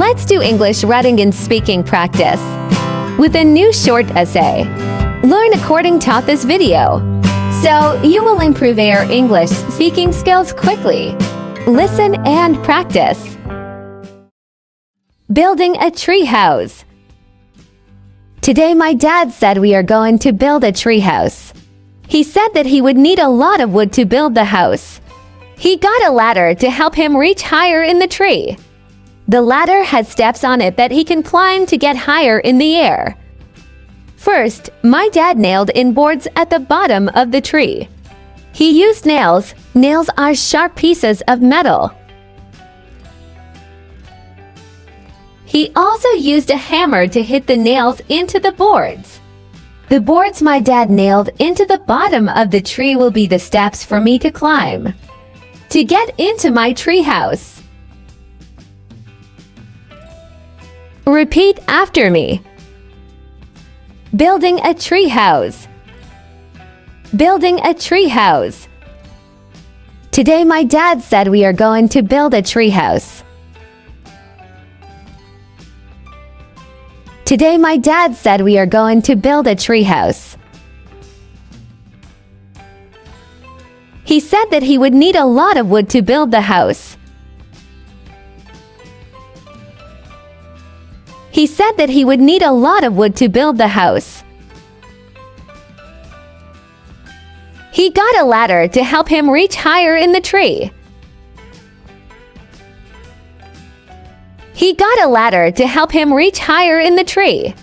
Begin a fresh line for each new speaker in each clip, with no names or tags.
Let's do English writing and speaking practice with a new short essay. Learn according to this video, so you will improve your English speaking skills quickly. Listen and practice. Building a tree house. Today my dad said we are going to build a tree house. He said that he would need a lot of wood to build the house. He got a ladder to help him reach higher in the tree. The ladder has steps on it that he can climb to get higher in the air. First, my dad nailed in boards at the bottom of the tree. He used nails. Nails are sharp pieces of metal. He also used a hammer to hit the nails into the boards. The boards my dad nailed into the bottom of the tree will be the steps for me to climb to get into my tree house. Repeat after me. Building a tree house. Building a tree house. Today my dad said we are going to build a tree house. Today my dad said we are going to build a tree house. He said that he would need a lot of wood to build the house. He said that he would need a lot of wood to build the house. He got a ladder to help him reach higher in the tree. He got a ladder to help him reach higher in the tree.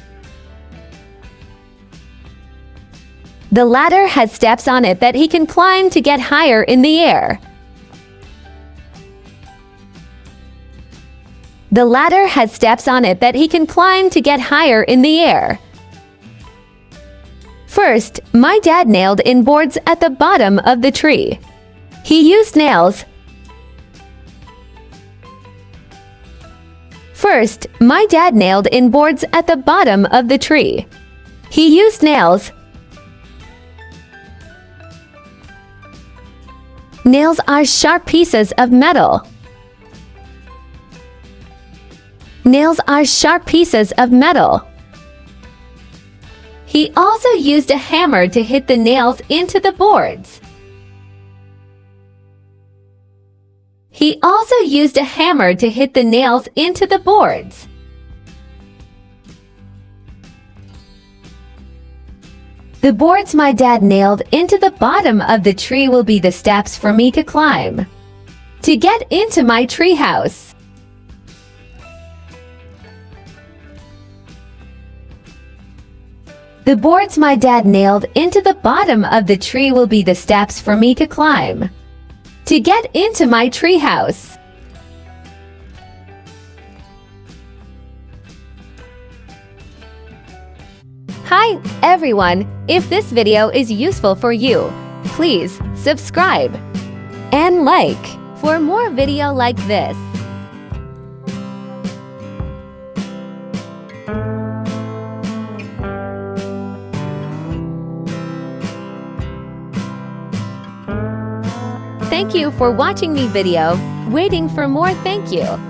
The ladder has steps on it that he can climb to get higher in the air. The ladder has steps on it that he can climb to get higher in the air. First, my dad nailed in boards at the bottom of the tree. He used nails. First, my dad nailed in boards at the bottom of the tree. He used nails. Nails are sharp pieces of metal. Nails are sharp pieces of metal. He also used a hammer to hit the nails into the boards. He also used a hammer to hit the nails into the boards. The boards my dad nailed into the bottom of the tree will be the steps for me to climb to get into my tree house. The boards my dad nailed into the bottom of the tree will be the steps for me to climb to get into my tree house. Hi, everyone! If this video is useful for you, please subscribe and like for more video like this. Thank you for watching me video. Waiting for more. Thank you.